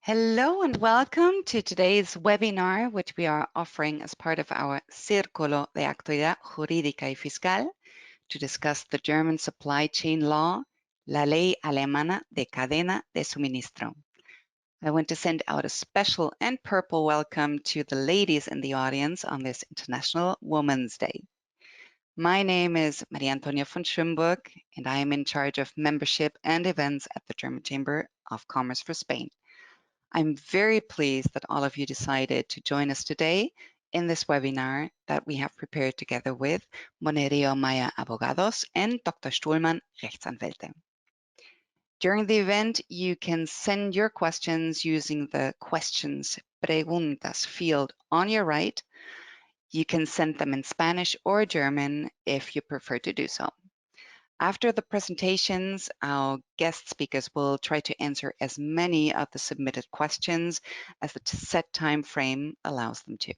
Hello and welcome to today's webinar, which we are offering as part of our Círculo de Actualidad Jurídica y Fiscal to discuss the German supply chain law, la ley alemana de cadena de suministro. I want to send out a special and purple welcome to the ladies in the audience on this International Women's Day. My name is Maria Antonia von Schönburg, and I am in charge of membership and events at the German Chamber of Commerce for Spain. I'm very pleased that all of you decided to join us today in this webinar that we have prepared together with Monereo, Meyer, Abogados, and Dr. Stohlmann, Rechtsanwälte. During the event, you can send your questions using the questions preguntas field on your right. You can send them in Spanish or German if you prefer to do so. After the presentations, our guest speakers will try to answer as many of the submitted questions as the set time frame allows them to.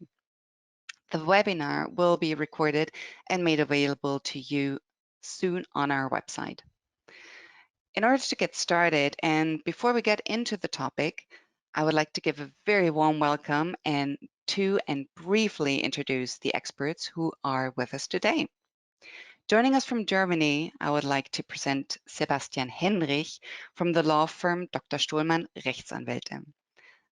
The webinar will be recorded and made available to you soon on our website. In order to get started, and before we get into the topic, I would like to give a very warm welcome and briefly introduce the experts who are with us today. Joining us from Germany, I would like to present Sebastian Henrich from the law firm Dr. Stohlmann, Rechtsanwälte.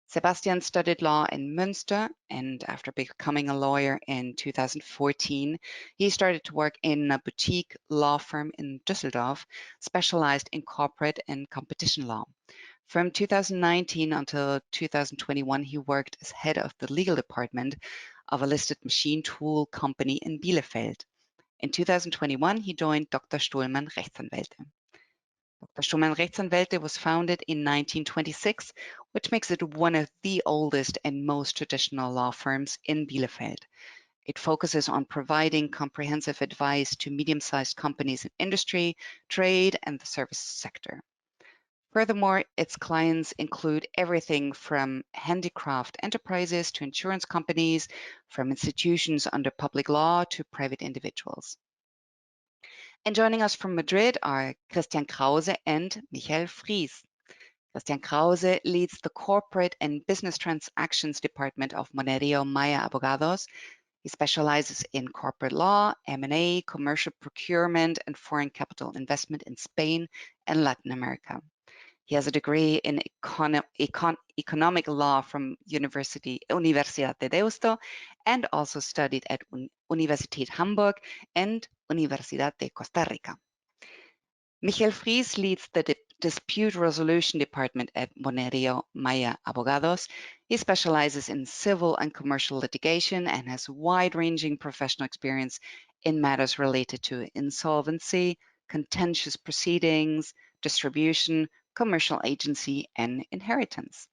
Sebastian studied law in Münster, and after becoming a lawyer in 2014, he started to work in a boutique law firm in Düsseldorf, specialized in corporate and competition law. From 2019 until 2021, he worked as head of the legal department of a listed machine tool company in Bielefeld. In 2021, he joined Dr. Stohlmann Rechtsanwälte. Dr. Stohlmann Rechtsanwälte was founded in 1926, which makes it one of the oldest and most traditional law firms in Bielefeld. It focuses on providing comprehensive advice to medium-sized companies in industry, trade, and the service sector. Furthermore, its clients include everything from handicraft enterprises to insurance companies, from institutions under public law to private individuals. And joining us from Madrid are Christian Krause and Michael Fries. Christian Krause leads the Corporate and Business Transactions Department of Monereo, Meyer, Abogados. He specializes in corporate law, M&A, commercial procurement, and foreign capital investment in Spain and Latin America. He has a degree in economic law from Universidad de Deusto and also studied at Universität Hamburg and Universidad de Costa Rica. Michael Fries leads the Dispute Resolution Department at Monereo, Meyer, Abogados. He specializes in civil and commercial litigation and has wide-ranging professional experience in matters related to insolvency, contentious proceedings, distribution, commercial agency, and inheritance.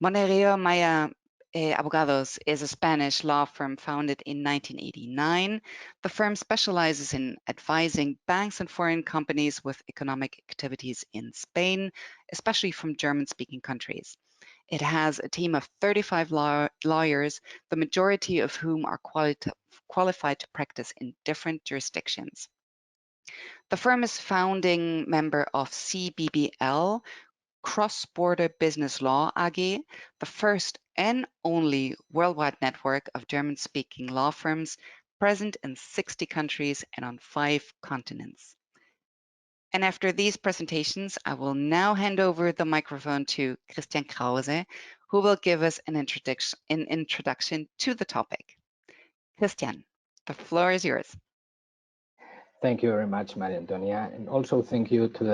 Monereo, Meyer, Abogados is a Spanish law firm founded in 1989. The firm specializes in advising banks and foreign companies with economic activities in Spain, especially from German-speaking countries. It has a team of 35 lawyers, the majority of whom are qualified to practice in different jurisdictions. The firm is founding member of CBBL, Cross-Border Business Law AG, the first and only worldwide network of German-speaking law firms present in 60 countries and on 5 continents. And after these presentations, I will now hand over the microphone to Christian Krause, who will give us an introduction to the topic. Christian, the floor is yours. Thank you very much, Maria Antonia, and also thank you to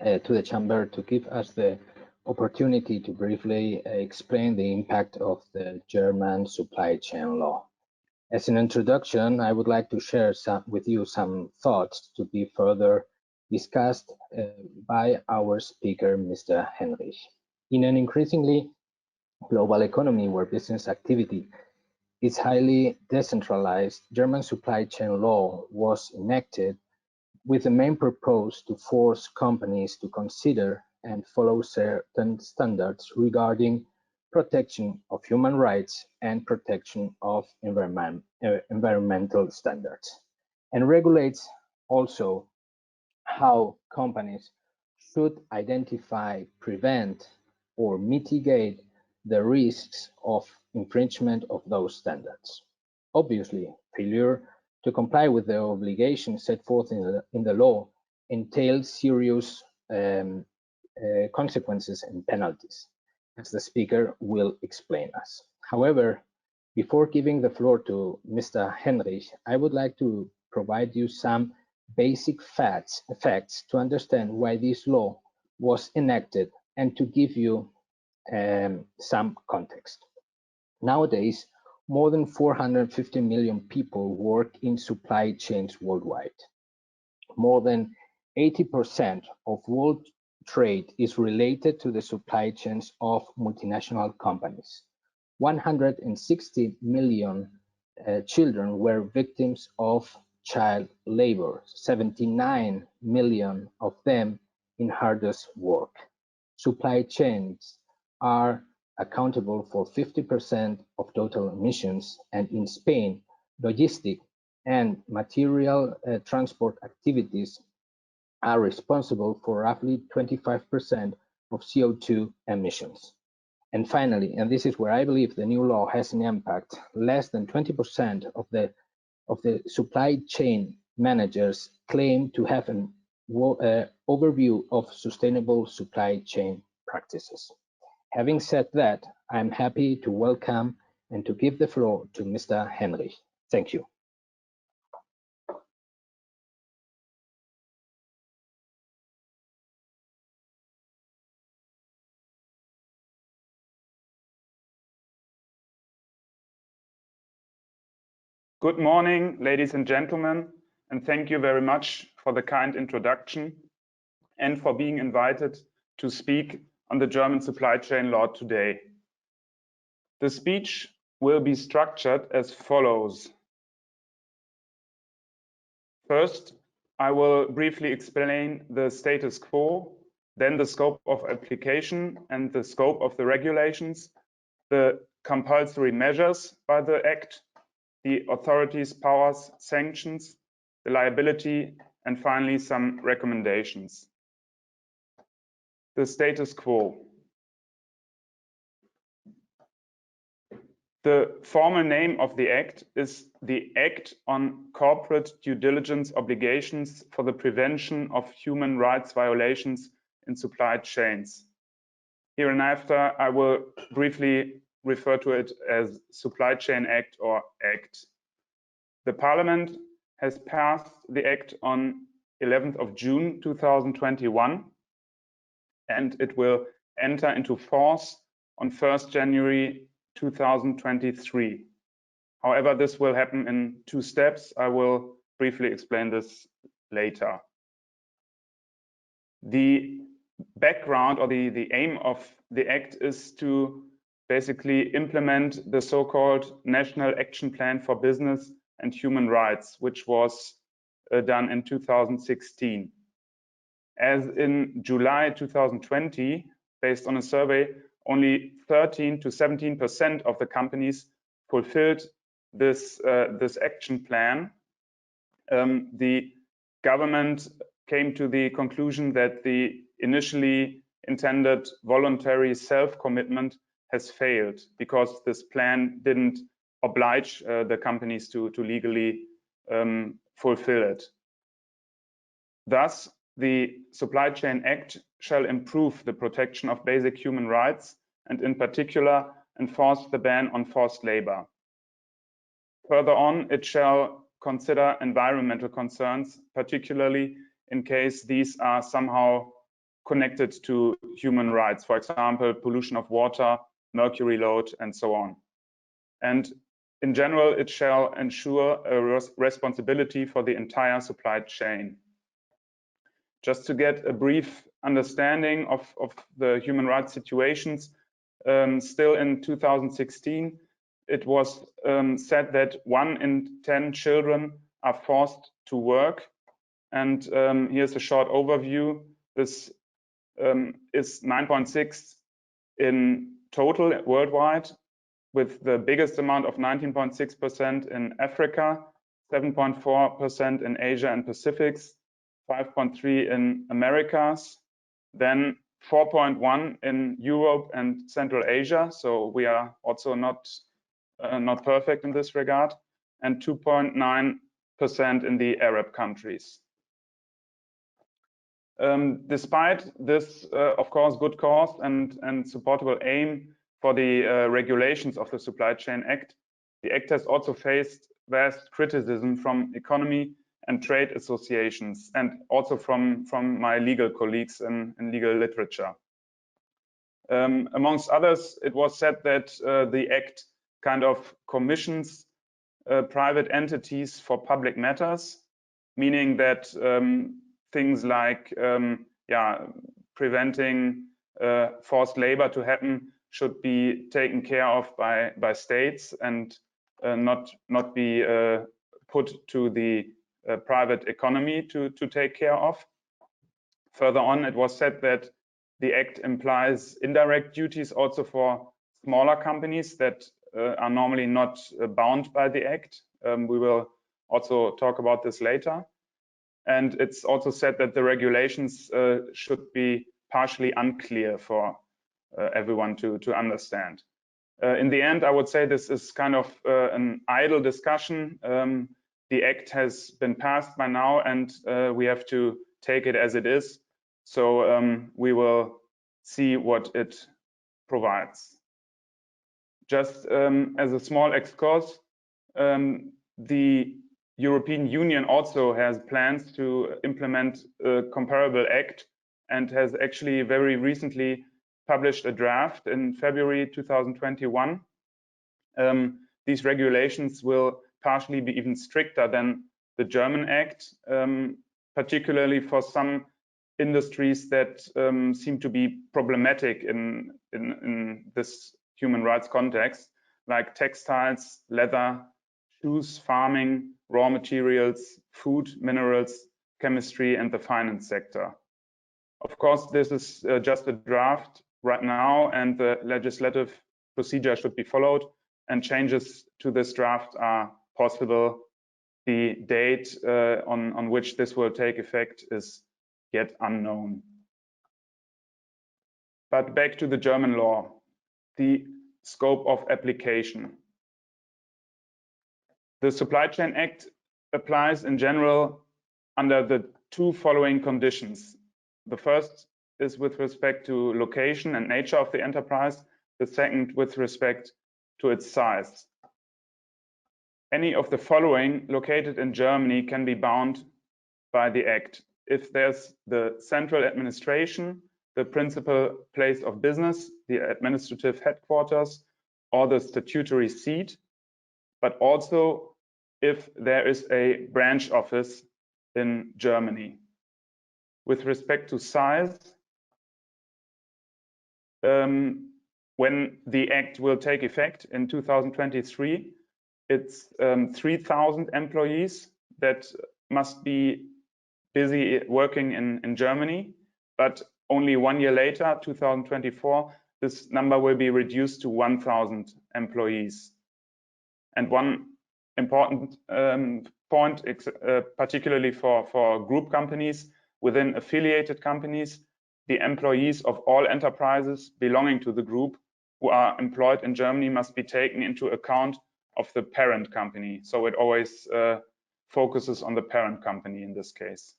the Chamber to give us the opportunity to briefly explain the impact of the German supply chain law. As an introduction, I would like to share with you some thoughts to be further discussed by our speaker, Mr. Henrich. In an increasingly global economy where business activity is highly decentralized, German supply chain law was enacted with the main purpose to force companies to consider and follow certain standards regarding protection of human rights and protection of environmental standards, and regulates also how companies should identify, prevent, or mitigate the risks of infringement of those standards. Obviously, failure to comply with the obligations set forth in the law entails serious consequences and penalties, as the speaker will explain us. However, before giving the floor to Mr. Henrich, I would like to provide you some basic facts to understand why this law was enacted and to give you some context. Nowadays, more than 450 million people work in supply chains worldwide. More than 80% of world trade is related to the supply chains of multinational companies. 160 million children were victims of child labor, 79 million of them in hazardous work. Supply chains are accountable for 50% of total emissions, and in Spain, logistic and material transport activities are responsible for roughly 25% of CO2 emissions. And finally, and this is where I believe the new law has an impact, less than 20% of the supply chain managers claim to have an overview of sustainable supply chain practices. Having said that, I'm happy to welcome and to give the floor to Mr. Henrich. Thank you. Good morning, ladies and gentlemen, and thank you very much for the kind introduction and for being invited to speak on the German supply chain law today. The speech will be structured as follows. First, I will briefly explain the status quo, then the scope of application and the scope of the regulations, the compulsory measures by the Act, the authorities' powers, sanctions, the liability, and finally some recommendations. The status quo. The formal name of the Act is the Act on Corporate Due Diligence Obligations for the Prevention of Human Rights Violations in Supply Chains. Hereinafter, I will briefly refer to it as Supply Chain Act or Act. The Parliament has passed the Act on 11th of June 2021, and it will enter into force on 1st January 2023. However, this will happen in 2 steps. I will briefly explain this later. The background or the aim of the Act is to basically implement the so-called National Action Plan for Business and Human Rights, which was done in 2016. As in July 2020, based on a survey, only 13 to 17% of the companies fulfilled this action plan. The government came to the conclusion that the initially intended voluntary self-commitment has failed because this plan didn't oblige the companies to legally fulfill it. Thus, the Supply Chain Act shall improve the protection of basic human rights and in particular enforce the ban on forced labor. Further on, it shall consider environmental concerns, particularly in case these are somehow connected to human rights, for example, pollution of water, mercury load, and so on. And in general, it shall ensure a responsibility for the entire supply chain. Just to get a brief understanding of the human rights situations, still in 2016, it was said that 1 in 10 children are forced to work. And here's a short overview. This is 9.6 in total worldwide, with the biggest amount of 19.6% in Africa, 7.4% in Asia and Pacifics, 5.3 in Americas, then 4.1 in Europe and Central Asia, so we are also not perfect in this regard, and 2.9% in the Arab countries. Despite this, of course, good cause and supportable aim for the regulations of the Supply Chain Act, the Act has also faced vast criticism from economy and trade associations, and also from my legal colleagues in legal literature. Amongst others, it was said that the Act kind of commissions private entities for public matters, meaning that things like preventing forced labor to happen should be taken care of by states and not be put to the private economy to take care of. Further on, it was said that the Act implies indirect duties also for smaller companies that are normally not bound by the Act. We will also talk about this later. And it's also said that the regulations should be partially unclear for everyone to understand. In the end, I would say this is kind of an idle discussion. The Act has been passed by now, and we have to take it as it is. So we will see what it provides. Just as a small excursus, the European Union also has plans to implement a comparable act and has actually very recently published a draft in February 2021. These regulations will partially be even stricter than the German Act, particularly for some industries that seem to be problematic in this human rights context, like textiles, leather, shoes, farming, raw materials, food, minerals, chemistry, and the finance sector. Of course, this is just a draft right now, and the legislative procedure should be followed, and changes to this draft are possible. The date on which this will take effect is yet unknown. But back to the German law, the scope of application. The Supply Chain Act applies in general under the two following conditions. The first is with respect to location and nature of the enterprise. The second with respect to its size. Any of the following located in Germany can be bound by the Act if there's the central administration, the principal place of business, the administrative headquarters, or the statutory seat, but also if there is a branch office in Germany. With respect to size, when the Act will take effect in 2023, it's 3,000 employees that must be busy working in Germany, but only 1 year later, 2024, this number will be reduced to 1,000 employees. And one important point, particularly for group companies, within affiliated companies, the employees of all enterprises belonging to the group who are employed in Germany must be taken into account of the parent company. So it always focuses on the parent company in this case.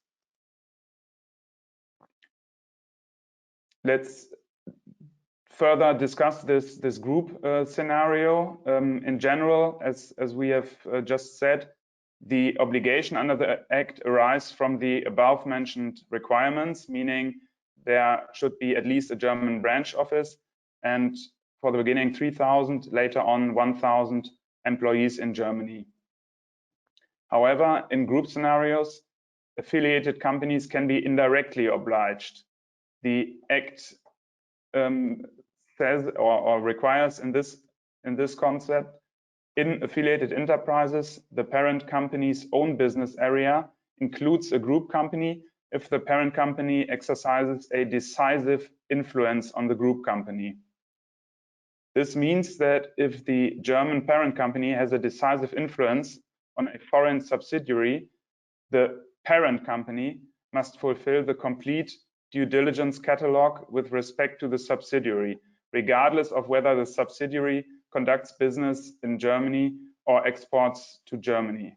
Let's further discuss this group scenario. In general, as we have just said, the obligation under the Act arises from the above mentioned requirements, meaning there should be at least a German branch office, and for the beginning 3,000, later on 1,000 employees in Germany. However, in group scenarios, affiliated companies can be indirectly obliged. The Act says or requires in this concept, in affiliated enterprises, the parent company's own business area includes a group company if the parent company exercises a decisive influence on the group company. This means that if the German parent company has a decisive influence on a foreign subsidiary, the parent company must fulfill the complete due diligence catalog with respect to the subsidiary, regardless of whether the subsidiary conducts business in Germany or exports to Germany.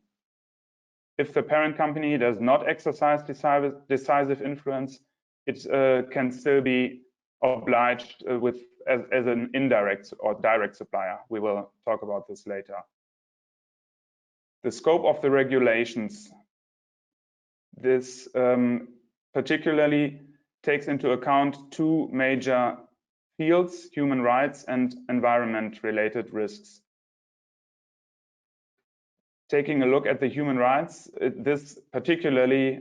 If the parent company does not exercise decisive influence, it can still be obliged as an indirect or direct supplier. We will talk about this later. The scope of the regulations. This particularly takes into account two major fields, human rights and environment-related risks. Taking a look at the human rights, this particularly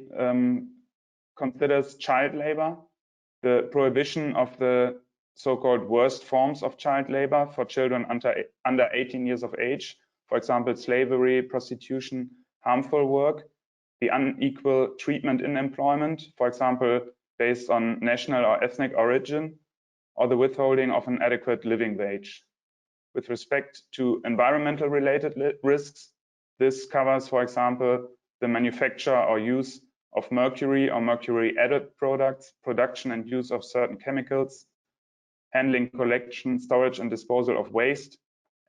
considers child labor, the prohibition of the so-called worst forms of child labor for children under 18 years of age, for example, slavery, prostitution, harmful work, the unequal treatment in employment, for example, based on national or ethnic origin, or the withholding of an adequate living wage. With respect to environmental related risks, this covers, for example, the manufacture or use of mercury or mercury added products, production and use of certain chemicals, handling, collection, storage and disposal of waste,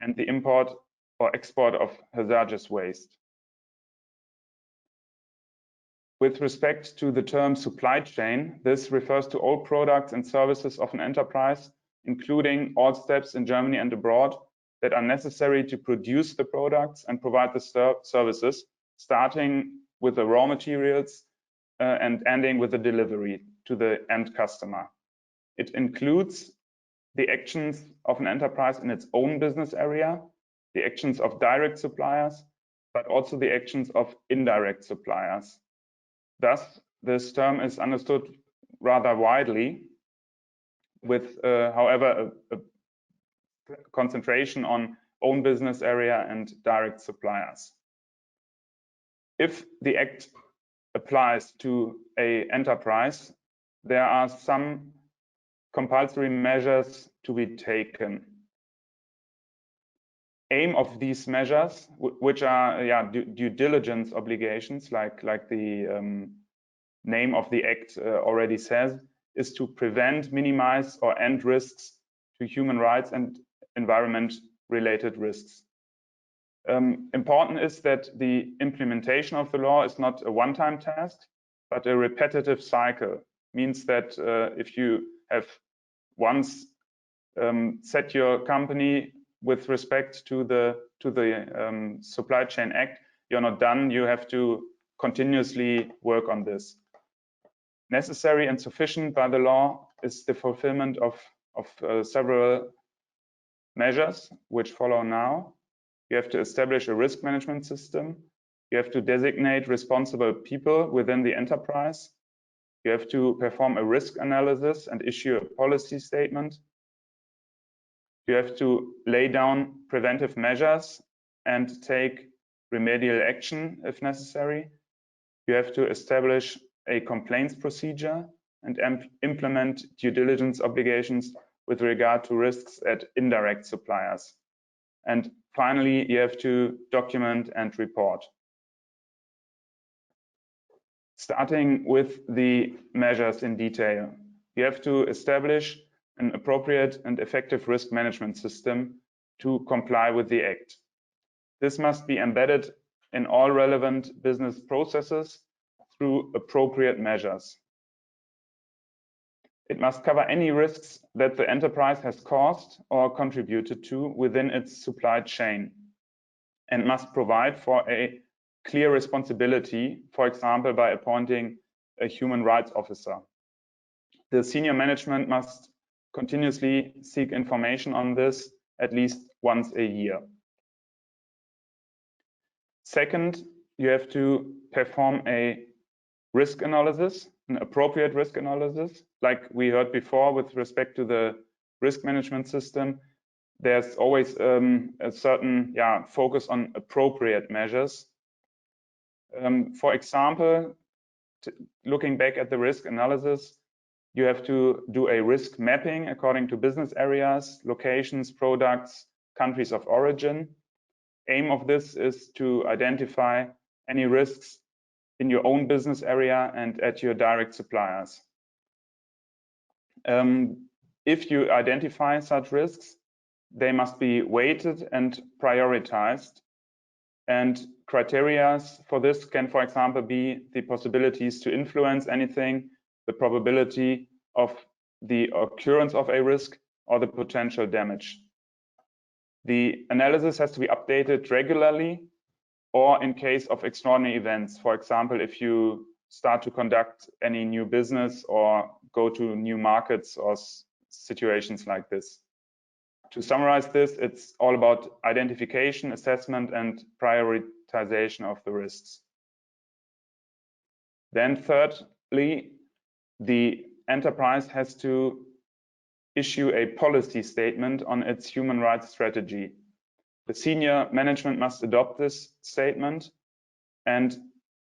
and the import or export of hazardous waste. With respect to the term supply chain, this refers to all products and services of an enterprise, including all steps in Germany and abroad that are necessary to produce the products and provide the services, starting with the raw materials and ending with the delivery to the end customer. It includes the actions of an enterprise in its own business area, the actions of direct suppliers, but also the actions of indirect suppliers. Thus, this term is understood rather widely, with, however, a concentration on own business area and direct suppliers. If the Act applies to an enterprise, there are some compulsory measures to be taken. Aim of these measures, which are due diligence obligations, like the name of the Act already says, is to prevent, minimize, or end risks to human rights and environment-related risks. Important is that the implementation of the law is not a one-time task, but a repetitive cycle. Means that if you have once set your company with respect to the Supply Chain Act, you're not done. You have to continuously work on this. Necessary and sufficient by the law is the fulfillment of several measures which follow now. You have to establish a risk management system. You have to designate responsible people within the enterprise. You have to perform a risk analysis and issue a policy statement. You have to lay down preventive measures and take remedial action if necessary. You have to establish a complaints procedure and implement due diligence obligations with regard to risks at indirect suppliers. And finally, you have to document and report. Starting with the measures in detail, you have to establish an appropriate and effective risk management system to comply with the Act. This must be embedded in all relevant business processes through appropriate measures. It must cover any risks that the enterprise has caused or contributed to within its supply chain, and must provide for a clear responsibility, for example, by appointing a human rights officer. The senior management must continuously seek information on this at least once a year. Second, you have to perform a risk analysis, an appropriate risk analysis. Like we heard before with respect to the risk management system, there's always a certain focus on appropriate measures. For example, looking back at the risk analysis, you have to do a risk mapping according to business areas, locations, products, countries of origin. Aim of this is to identify any risks in your own business area and at your direct suppliers. If you identify such risks, they must be weighted and prioritized. And criteria for this can, for example, be the possibilities to influence anything, the probability of the occurrence of a risk, or the potential damage. The analysis has to be updated regularly, or in case of extraordinary events. For example, if you start to conduct any new business or go to new markets or situations like this. To summarize this, it's all about identification, assessment, and prioritization of the risks. Then thirdly, the enterprise has to issue a policy statement on its human rights strategy. The senior management must adopt this statement, and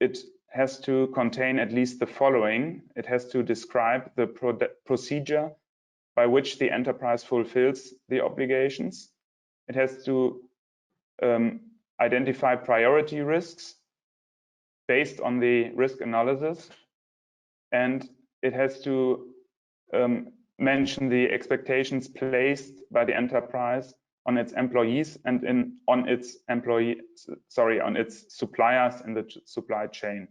it has to contain at least the following. It has to describe the procedure by which the enterprise fulfills the obligations. It has to identify priority risks based on the risk analysis, and it has to mention the expectations placed by the enterprise on its employees and on its suppliers in the supply chain.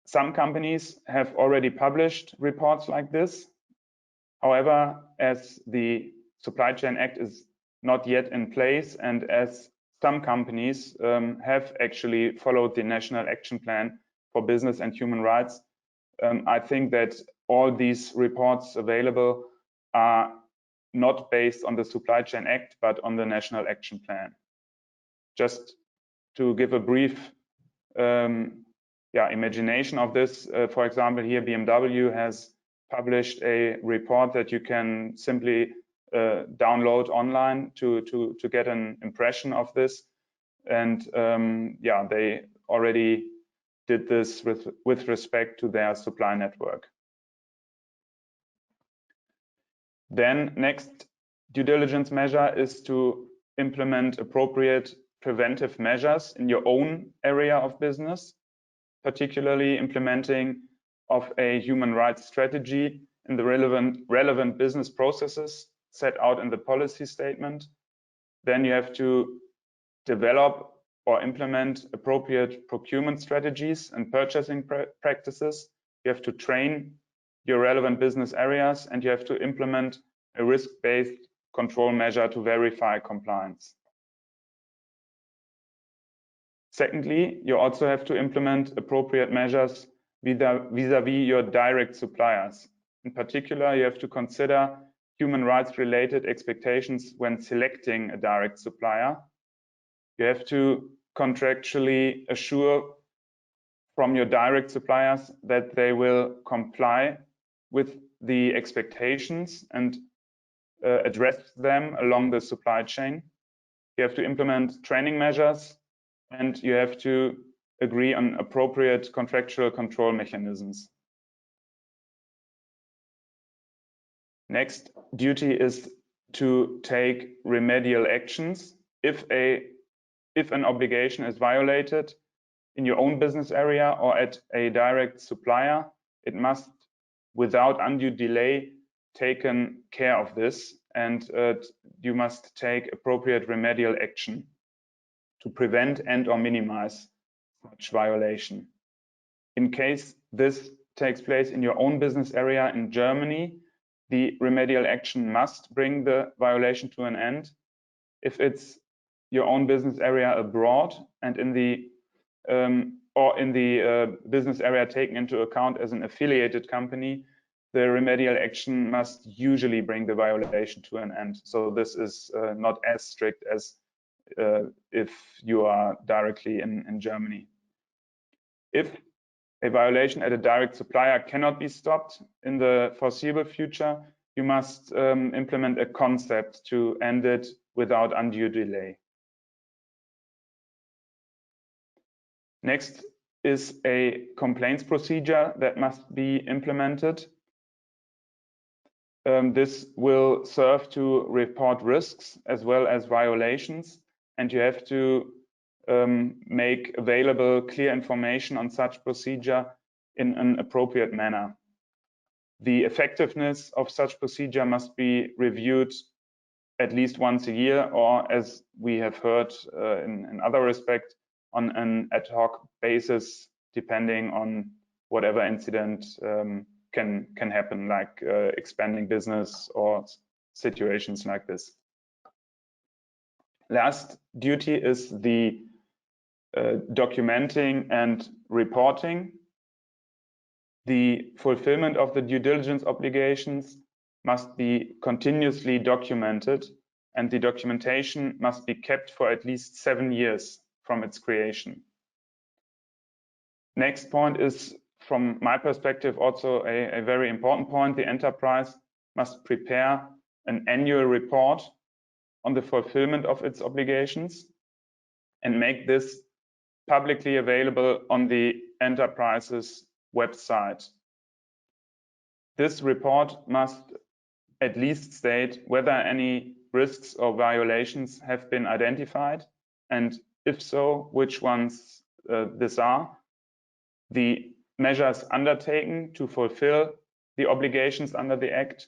Some companies have already published reports like this. However, as the Supply Chain Act is not yet in place, and as some companies have actually followed the National Action Plan for Business and Human Rights, I think that all these reports available are not based on the Supply Chain Act, but on the National Action Plan. Just to give a brief imagination of this, for example, here BMW has published a report that you can simply download online to get an impression of this. And they already did this with respect to their supply network. Then next due diligence measure is to implement appropriate preventive measures in your own area of business, particularly implementing of a human rights strategy in the relevant business processes set out in the policy statement. Then you have to develop or implement appropriate procurement strategies and purchasing practices. You have to train your relevant business areas, and you have to implement a risk-based control measure to verify compliance. Secondly, you also have to implement appropriate measures vis-à-vis your direct suppliers. In particular, you have to consider human rights related expectations when selecting a direct supplier. You have to contractually assure from your direct suppliers that they will comply with the expectations and address them along the supply chain. You have to implement training measures, and you have to agree on appropriate contractual control mechanisms. Next duty is to take remedial actions. If an obligation is violated in your own business area or at a direct supplier, it must, without undue delay, taken care of this, and you must take appropriate remedial action to prevent and or minimize such violation. In case this takes place in your own business area in Germany, the remedial action must bring the violation to an end. If it's your own business area abroad and in the business area taken into account as an affiliated company, the remedial action must usually bring the violation to an end. So this is not as strict as if you are directly in Germany. If a violation at a direct supplier cannot be stopped in the foreseeable future, you must implement a concept to end it without undue delay. Next is a complaints procedure that must be implemented. This will serve to report risks as well as violations, and you have to make available clear information on such procedure in an appropriate manner. The effectiveness of such procedure must be reviewed at least once a year, or as we have heard in other respects, on an ad hoc basis, depending on whatever incident can happen, like expanding business or situations like this. Last duty is the documenting and reporting. The fulfillment of the due diligence obligations must be continuously documented, and the documentation must be kept for at least 7 years from its creation. Next point is, from my perspective, also a very important point. The enterprise must prepare an annual report on the fulfillment of its obligations and make this publicly available on the enterprise's website. This report must at least state whether any risks or violations have been identified, and if so, which ones these are, the measures undertaken to fulfill the obligations under the Act,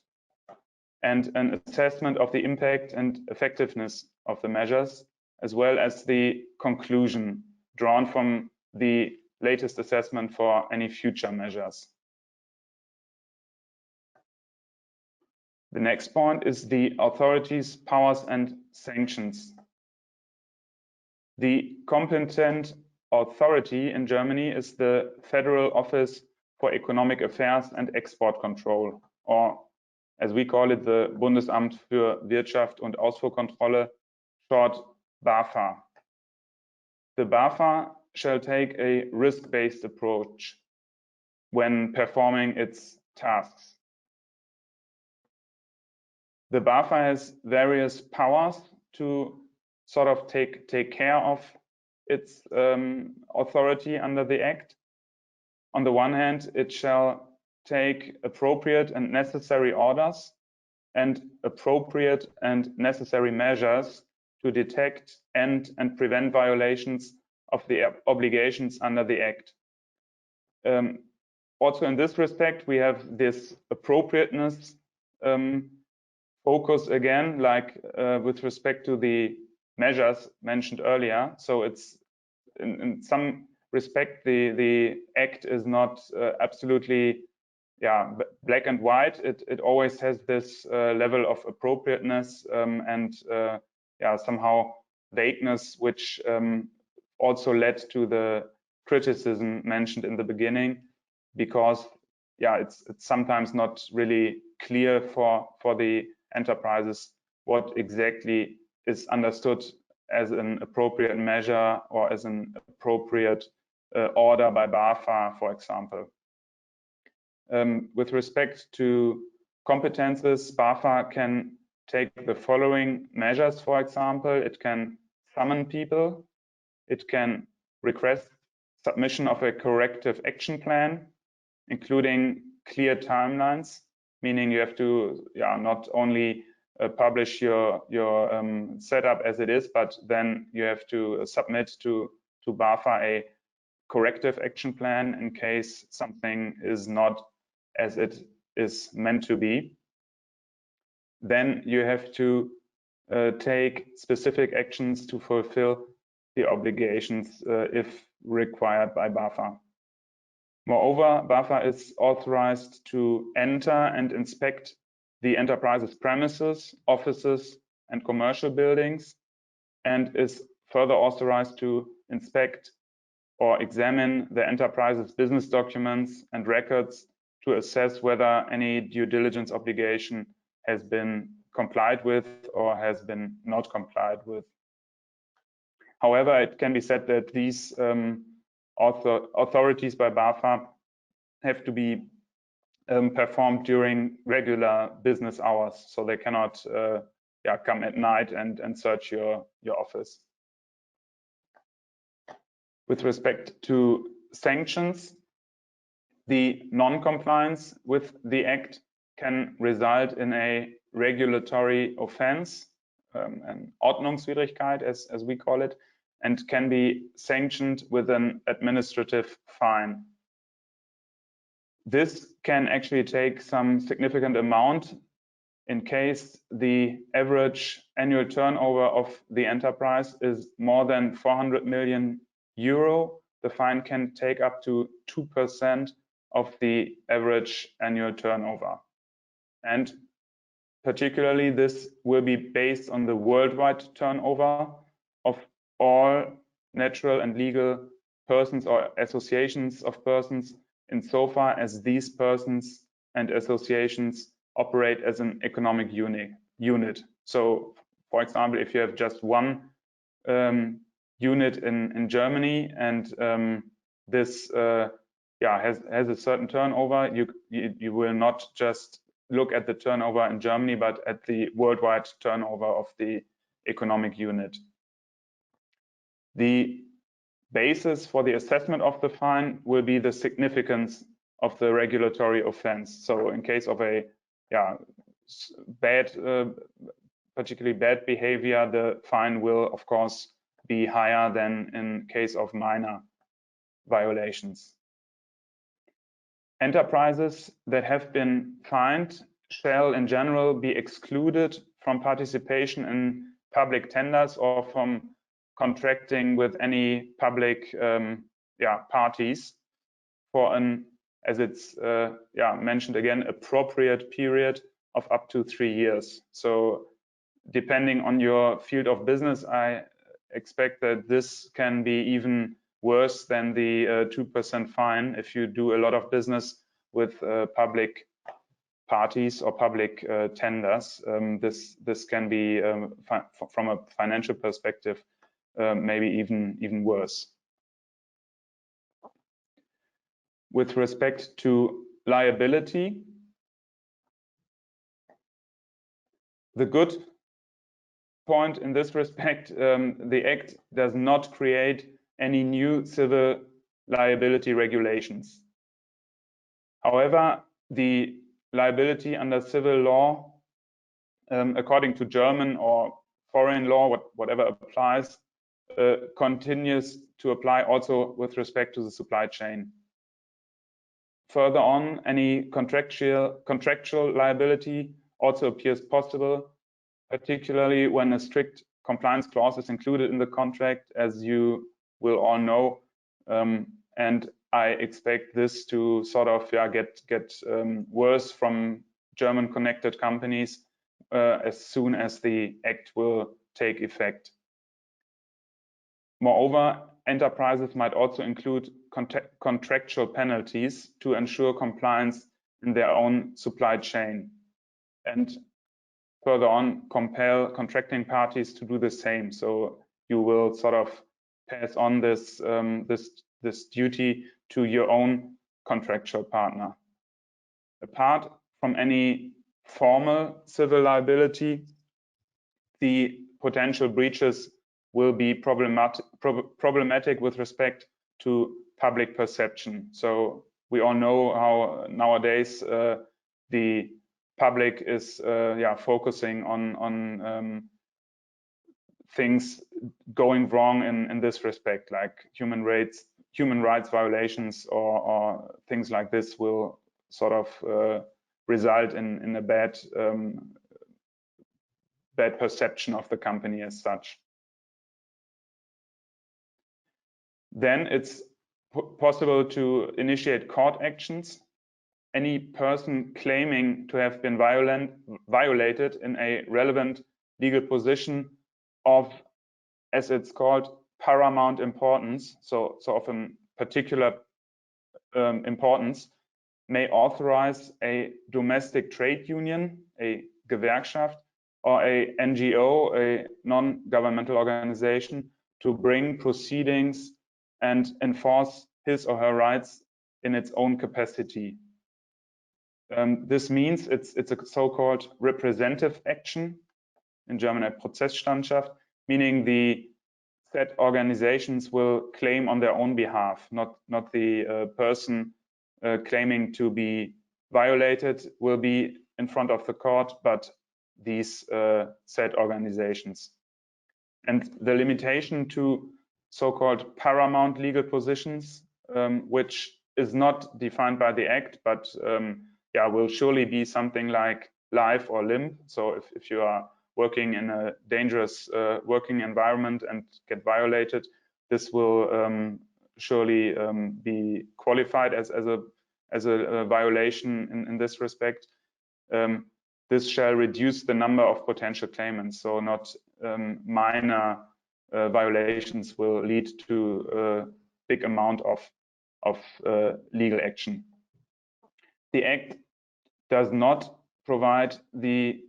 and an assessment of the impact and effectiveness of the measures, as well as the conclusion drawn from the latest assessment for any future measures. The next point is the authorities' powers and sanctions. The competent authority in Germany is the Federal Office for Economic Affairs and Export Control, or as we call it, the Bundesamt für Wirtschaft und Ausfuhrkontrolle, short BAFA. The BAFA shall take a risk-based approach when performing its tasks. The BAFA has various powers to sort of take care of its authority under the Act. On the one hand, it shall take appropriate and necessary orders and appropriate and necessary measures to detect and prevent violations of the obligations under the Act. Also in this respect, we have this appropriateness focus again, like with respect to the measures mentioned earlier. So it's in some respect, the Act is not absolutely black and white. It always has this level of appropriateness and somehow vagueness, which also led to the criticism mentioned in the beginning, because it's sometimes not really clear for the enterprises what exactly is understood as an appropriate measure or as an appropriate order by BAFA, for example. With respect to competences, BAFA can take the following measures, for example. It can summon people. It can request submission of a corrective action plan, including clear timelines, meaning you have to not only publish your setup as it is, but then you have to submit to BAFA a corrective action plan in case something is not as it is meant to be. Then you have to take specific actions to fulfill the obligations if required by BAFA. Moreover, BAFA is authorized to enter and inspect the enterprise's premises, offices, and commercial buildings, and is further authorized to inspect or examine the enterprise's business documents and records to assess whether any due diligence obligation has been complied with or has been not complied with. However, it can be said that these authorities by BAFA have to be performed during regular business hours, so they cannot come at night and search your office. With respect to sanctions, the non-compliance with the Act can result in a regulatory offense, an Ordnungswidrigkeit as we call it, and can be sanctioned with an administrative fine. This can actually take some significant amount. In case the average annual turnover of the enterprise is more than 400 million euro, the fine can take up to 2% of the average annual turnover. And particularly, this will be based on the worldwide turnover of all natural and legal persons or associations of persons, insofar as these persons and associations operate as an economic unit. So, for example, if you have just one unit in Germany and this has a certain turnover, you will not just look at the turnover in Germany, but at the worldwide turnover of the economic unit. The basis for the assessment of the fine will be the significance of the regulatory offense. So in case of a particularly bad behavior, the fine will of course be higher than in case of minor violations. Enterprises that have been fined shall in general be excluded from participation in public tenders or from contracting with any public parties for an, as it's mentioned again, appropriate period of up to 3 years. So depending on your field of business, I expect that this can be even worse than the 2% fine if you do a lot of business with public parties or public tenders. This can be from a financial perspective maybe even worse. With respect to liability, the good point in this respect, the Act does not create any new civil liability regulations. However, the liability under civil law, according to German or foreign law, whatever applies, continues to apply also with respect to the supply chain. Further on, any contractual liability also appears possible, particularly when a strict compliance clause is included in the contract, as you will all know, and I expect this to sort of get worse from German connected companies as soon as the Act will take effect. Moreover, enterprises might also include contractual penalties to ensure compliance in their own supply chain, and further on compel contracting parties to do the same. So you will sort of pass on this duty to your own contractual partner. Apart from any formal civil liability, the potential breaches will be problematic with respect to public perception. So we all know how nowadays the public is focusing on things going wrong in this respect, like human rights violations or things like this will sort of result in a bad perception of the company as such. Then it's possible to initiate court actions. Any person claiming to have been violated in a relevant legal position of, as it's called, paramount importance, so of a particular importance, may authorize a domestic trade union, a Gewerkschaft, or a NGO, a non-governmental organization, to bring proceedings and enforce his or her rights in its own capacity. This means it's a so-called representative action, in German a Prozessstandschaft, meaning the said organizations will claim on their own behalf, not the person claiming to be violated will be in front of the court, but these said organizations. And the limitation to so-called paramount legal positions, which is not defined by the Act, but yeah, will surely be something like life or limb. So if you are working in a dangerous working environment and get violated, this will surely be qualified as a violation in this respect. This shall reduce the number of potential claimants, so not minor violations will lead to a big amount of legal action. The Act does not provide the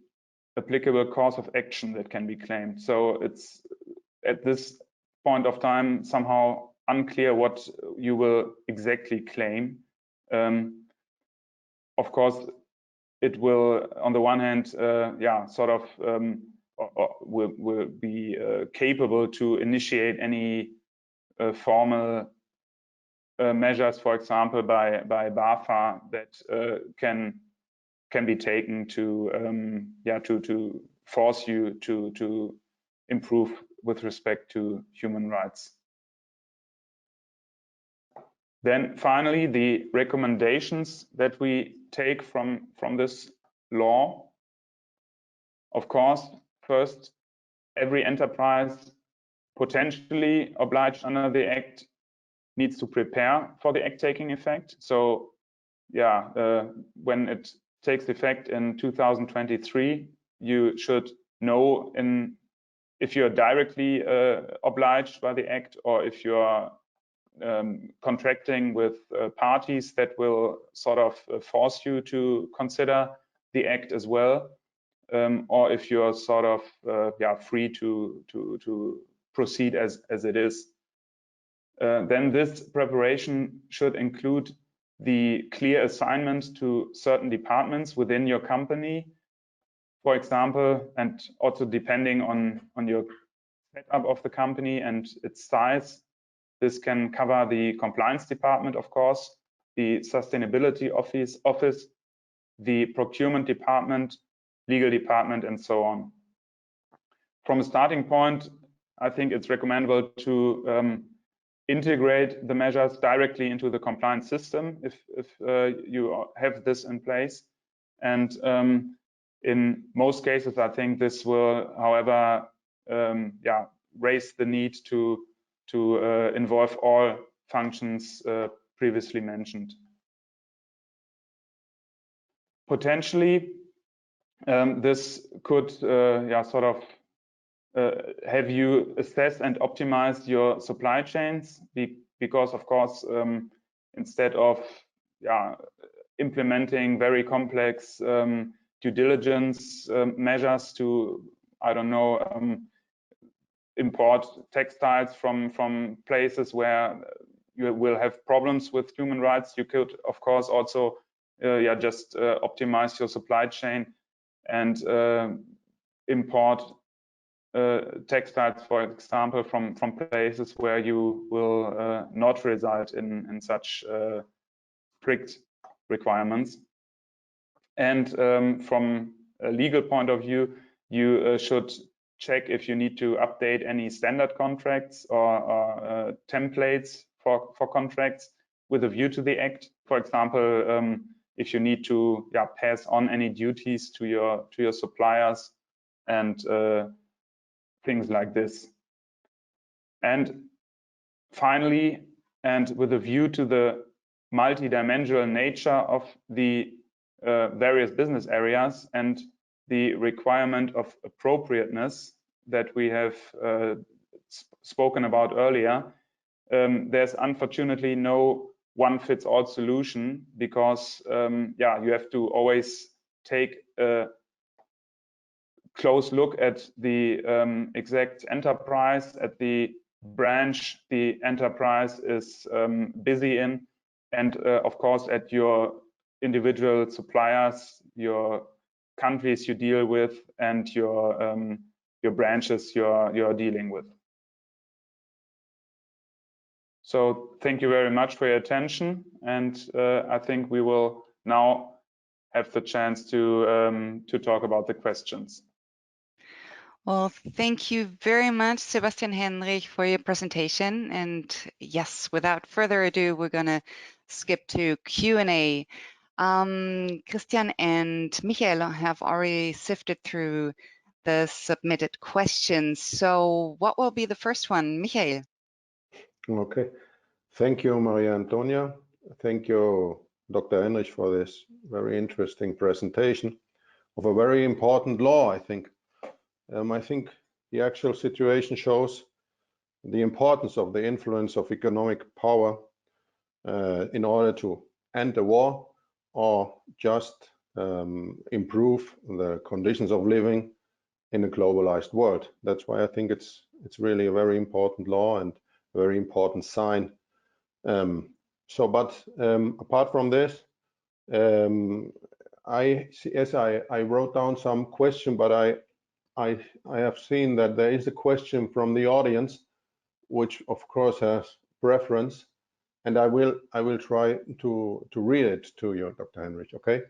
applicable cause of action that can be claimed. So it's at this point of time somehow unclear what you will exactly claim. Of course, it will, on the one hand, yeah, sort of will be capable to initiate any formal measures, for example, by BAFA that can be taken to yeah, to force you to improve with respect to human rights. Then finally, the recommendations that we take from this law. Of course, first, every enterprise potentially obliged under the Act needs to prepare for the Act taking effect. So yeah, when it takes effect in 2023, you should know if you're directly obliged by the Act, or if you're contracting with parties that will sort of force you to consider the Act as well, or if you're sort of yeah, free to proceed as it is. Then this preparation should include the clear assignment to certain departments within your company, for example, and also depending on your setup of the company and its size. This can cover the compliance department, of course, the sustainability office, the procurement department, legal department, and so on. From a starting point, I think it's recommendable to integrate the measures directly into the compliance system if you have this in place. And in most cases, I think this will, however, yeah, raise the need to involve all functions previously mentioned. Potentially, this could yeah, sort of have you assess and optimize your supply chains, because of course, instead of yeah, implementing very complex due diligence measures to, I don't know, import textiles from places where you will have problems with human rights, you could of course also yeah, just optimize your supply chain and import textiles, for example, from places where you will not result in such strict requirements. And from a legal point of view, you should check if you need to update any standard contracts or templates for contracts with a view to the Act. For example, if you need to yeah, pass on any duties to your suppliers and things like this. And finally, and with a view to the multidimensional nature of the various business areas and the requirement of appropriateness that we have spoken about earlier, there's unfortunately no one-fits-all solution, because yeah, you have to always take a close look at the exact enterprise, at the branch the enterprise is busy in, and of course at your individual suppliers, your countries you deal with, and your branches you're dealing with. So thank you very much for your attention, and I think we will now have the chance to talk about the questions. Well, thank you very much, Sebastian, Henrich, for your presentation. And yes, without further ado, we're going to skip to Q&A. Christian and Michael have already sifted through the submitted questions. So what will be the first one, Michael? Okay. Thank you, Maria Antonia. Thank you, Dr. Henrich, for this very interesting presentation of a very important law, I think. I think the actual situation shows the importance of the influence of economic power in order to end the war or just improve the conditions of living in a globalized world. That's why I think it's really a very important law and a very important sign. Apart from this, I wrote down some question, but I have seen that there is a question from the audience, which of course has preference, and I will try to read it to you, Dr. Henrich. Okay?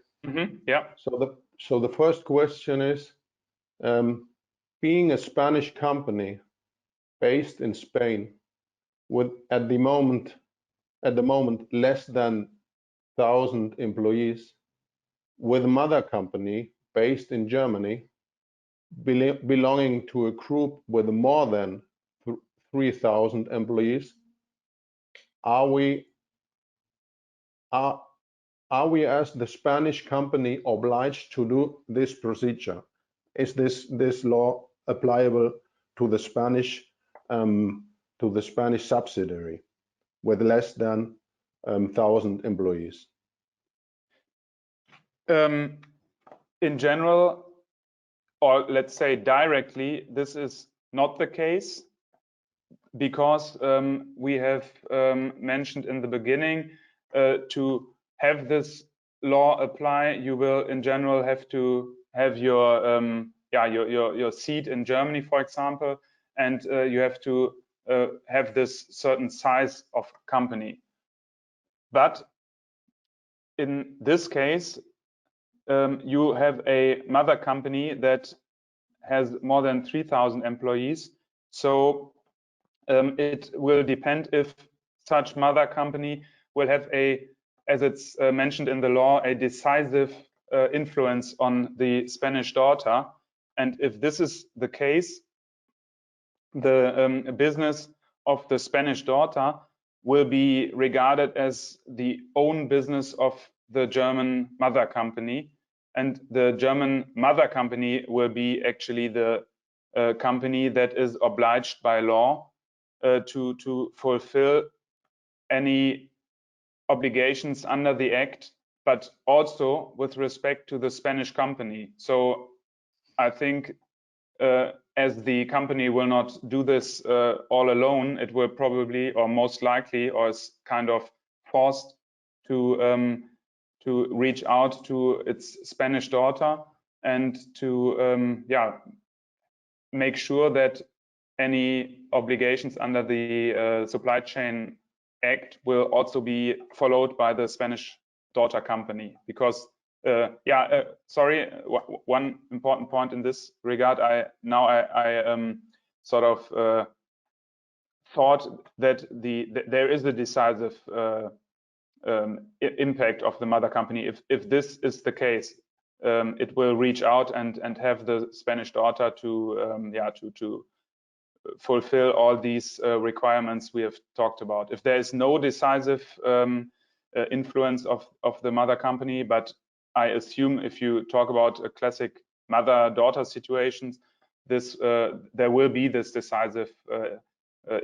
Yeah. So the first question is, being a Spanish company based in Spain with at the moment less than 1,000 employees, with a mother company based in Germany belonging to a group with more than 3,000 employees, are we as the Spanish company obliged to do this procedure? Is this law applicable to the Spanish subsidiary with less than 1,000 employees? In general, or let's say directly, this is not the case, because we have mentioned in the beginning, to have this law apply, you will in general have to have your seat in Germany, for example, and you have to have this certain size of company. But in this case, you have a mother company that has more than 3,000 employees. So it will depend if such mother company will have as it's mentioned in the law, a decisive influence on the Spanish daughter. And if this is the case, the business of the Spanish daughter will be regarded as the own business of the German mother company. And the German mother company will be actually the company that is obliged by law to fulfill any obligations under the Act, but also with respect to the Spanish company. So I think as the company will not do this all alone, it will probably, or most likely, or is kind of forced to reach out to its Spanish daughter and to make sure that any obligations under the Supply Chain Act will also be followed by the Spanish daughter company. Because sorry, one important point in this regard, I sort of thought that there is a decisive impact of the mother company. If this is the case, it will reach out and have the Spanish daughter to fulfill all these requirements we have talked about. If there is no decisive influence of the mother company, but I assume if you talk about a classic mother-daughter situations, this there will be this decisive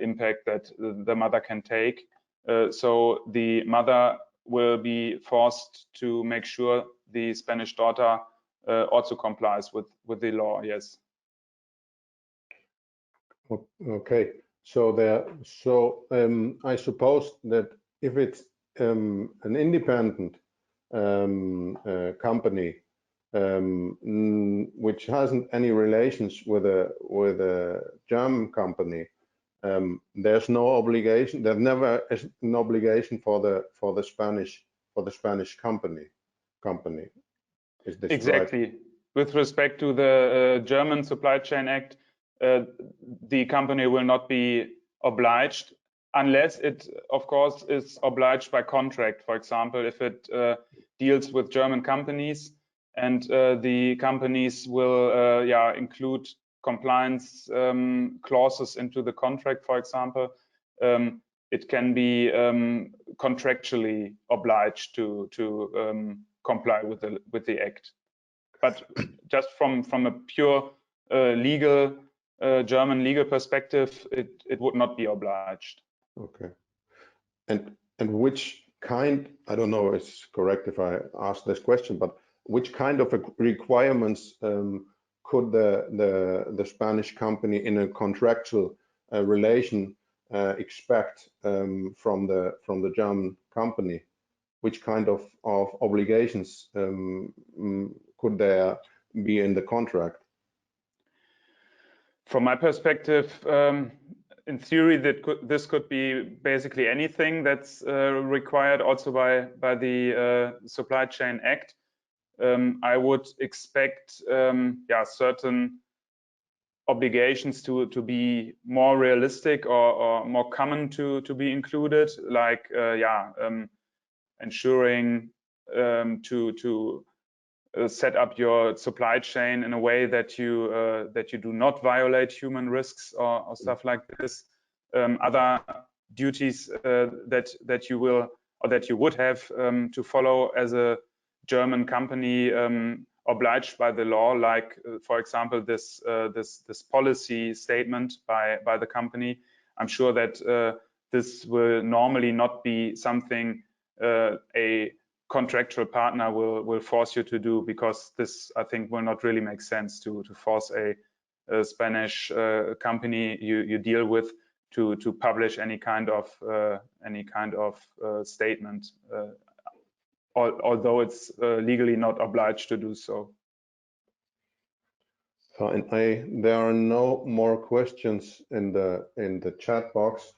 impact that the mother can take. So the mother will be forced to make sure the Spanish daughter also complies with the law. Yes. Okay. So I suppose that if it's an independent company which hasn't any relations with a German company, there's no obligation. There never is an obligation for the Spanish company. Is this exactly right? With respect to the German Supply Chain Act, the company will not be obliged. unless it, of course, is obliged by contract. For example, if it deals with German companies and the companies will include compliance clauses into the contract, for example, it can be contractually obliged to comply with the act. But just from a pure legal German legal perspective, it would not be obliged. Okay. And which kind, I don't know if it's correct if I ask this question, but which kind of requirements could the Spanish company in a contractual relation expect from the German company? Which kind of obligations could there be in the contract? From my perspective, in theory, this could be basically anything that's required also by the Supply Chain Act. I would expect certain obligations to be more realistic or more common to be included, like ensuring to set up your supply chain in a way that you do not violate human risks or stuff like this. Other duties that you will or that you would have to follow as a German company obliged by the law, like for example this policy statement by the company. I'm sure that this will normally not be something a contractual partner will force you to do, because this, I think, will not really make sense to force a Spanish company you deal with to publish any kind of statement, although it's legally not obliged to do so. And there are no more questions in the chat box.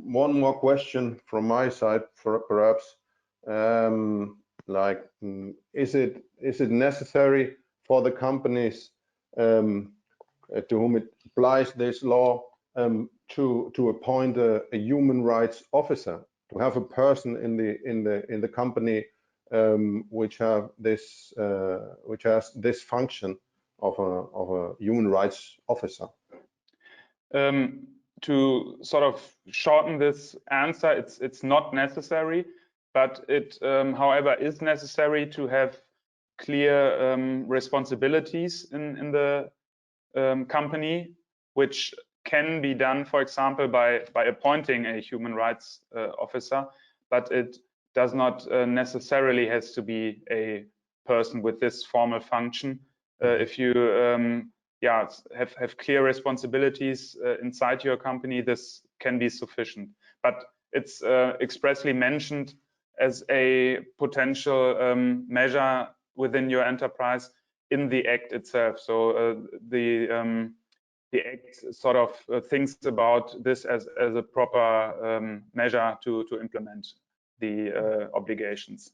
One more question from my side, perhaps, like, is it necessary for the companies to whom it applies this law to appoint a human rights officer, to have a person in the company which has this function of a human rights officer? To sort of shorten this answer, it's not necessary, but it, however, is necessary to have clear responsibilities in the company, which can be done, for example, by appointing a human rights officer, but it does not necessarily has to be a person with this formal function. If you have clear responsibilities inside your company, this can be sufficient. But it's expressly mentioned as a potential measure within your enterprise in the Act itself. So the Act sort of thinks about this as a proper measure to implement the obligations.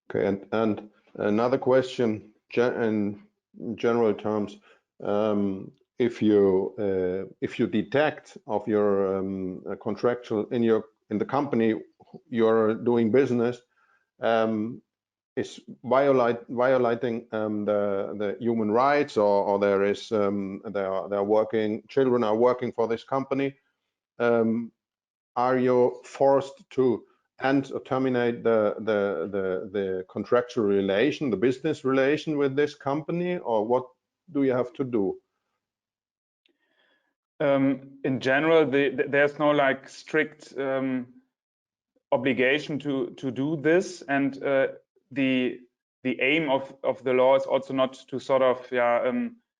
Okay, and another question in general terms, if you detect of your contractual in the company you're doing business is violating the human rights, or there is children are working for this company, are you forced to end or terminate the contractual relation, the business relation with this company, or what do you have to do? In general, there's no like strict obligation to do this, and the aim of the law is also not to sort of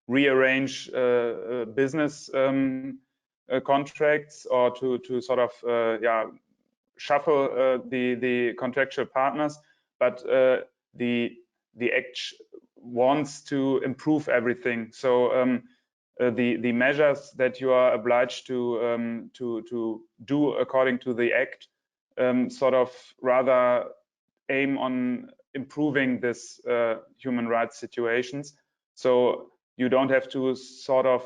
rearrange business contracts, or to sort of shuffle the contractual partners, but the Act wants to improve everything. So the measures that you are obliged to do according to the Act sort of rather aim on improving this human rights situations. So you don't have to sort of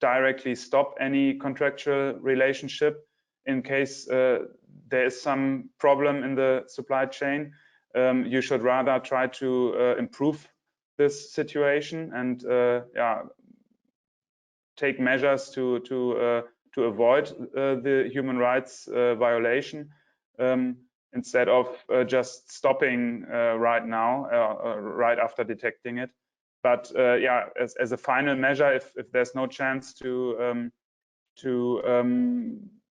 directly stop any contractual relationship in case there is some problem in the supply chain. You should rather try to improve this situation and take measures to avoid the human rights violation instead of just stopping right now, right after detecting it. But as a final measure, if there's no chance to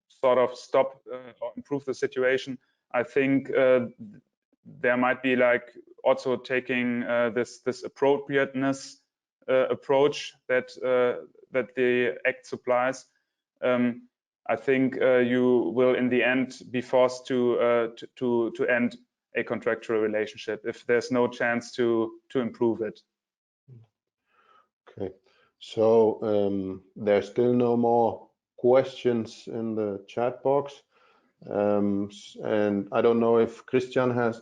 sort of stop or improve the situation, I think there might be like also taking this appropriateness approach that the Act supplies. I think you will in the end be forced to end a contractual relationship if there's no chance to improve it. Okay, so there's still no more questions in the chat box, and I don't know if Christian has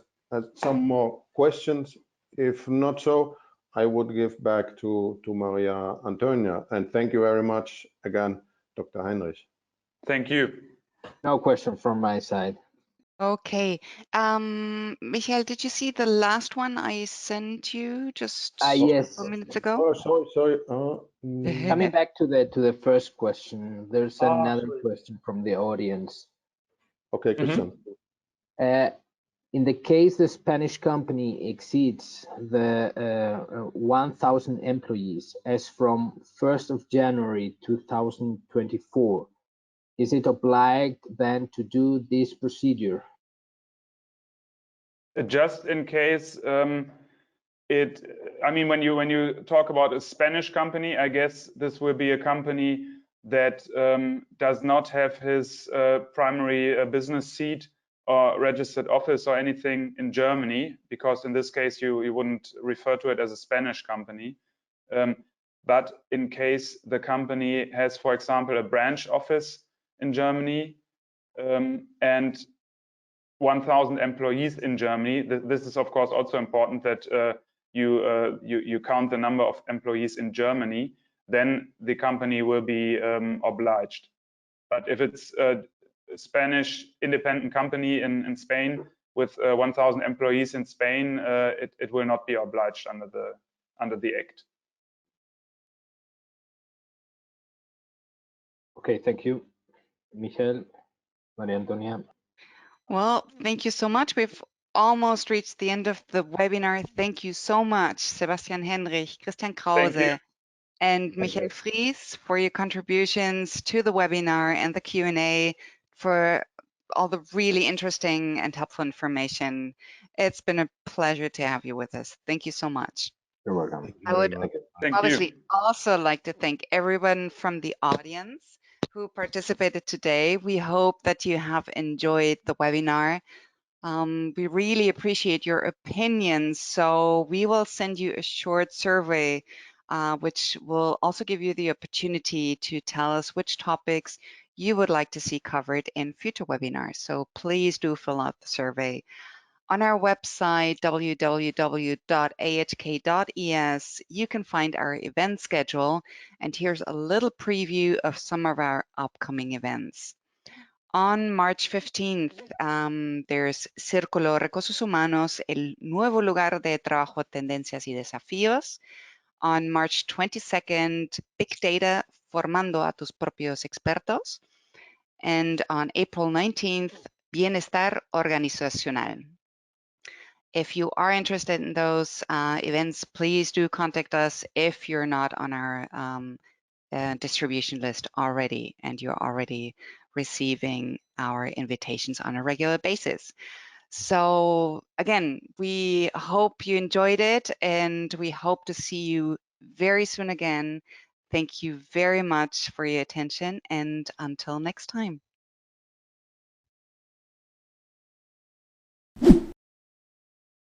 some more questions. If not so, I would give back to Maria Antonia, and thank you very much again, Dr. Henrich. Thank you. No question from my side. Okay. Michael, did you see the last one I sent you just Yes. a couple minutes ago? Oh, sorry. Coming back to the first question, there's another sorry. question from the audience. Okay, Christian. In the case the Spanish company exceeds the 1,000 employees as from 1st of January 2024, is it obliged then to do this procedure? Just in case I mean, when you talk about a Spanish company, I guess this will be a company that does not have his primary business seat or registered office or anything in Germany, because in this case you wouldn't refer to it as a Spanish company. But in case the company has, for example, a branch office in Germany and 1,000 employees in Germany, this is of course also important that you count the number of employees in Germany, then the company will be obliged. But if it's a Spanish independent company in Spain with 1,000 employees in Spain, it will not be obliged under the Act. Okay, thank you, Michael, Maria Antonia. Well, thank you so much. We've almost reached the end of the webinar. Thank you so much, Sebastian Henrich, Christian Krause, and Michael Fries for your contributions to the webinar and the Q&A, for all the really interesting and helpful information. It's been a pleasure to have you with us. Thank you so much. You're welcome. I would Thank obviously you. also like to thank everyone from the audience who participated today. We hope that you have enjoyed the webinar. We really appreciate your opinions, so we will send you a short survey which will also give you the opportunity to tell us which topics you would like to see covered in future webinars. So please do fill out the survey. On our website, www.ahk.es, you can find our event schedule, and here's a little preview of some of our upcoming events. On March 15th, there's Círculo Recursos Humanos, el nuevo lugar de trabajo, tendencias y desafíos. On March 22nd, Big Data, formando a tus propios expertos. And on April 19th, Bienestar Organizacional. If you are interested in those events, please do contact us if you're not on our distribution list already and you're already receiving our invitations on a regular basis. So again, we hope you enjoyed it and we hope to see you very soon again. Thank you very much for your attention and until next time.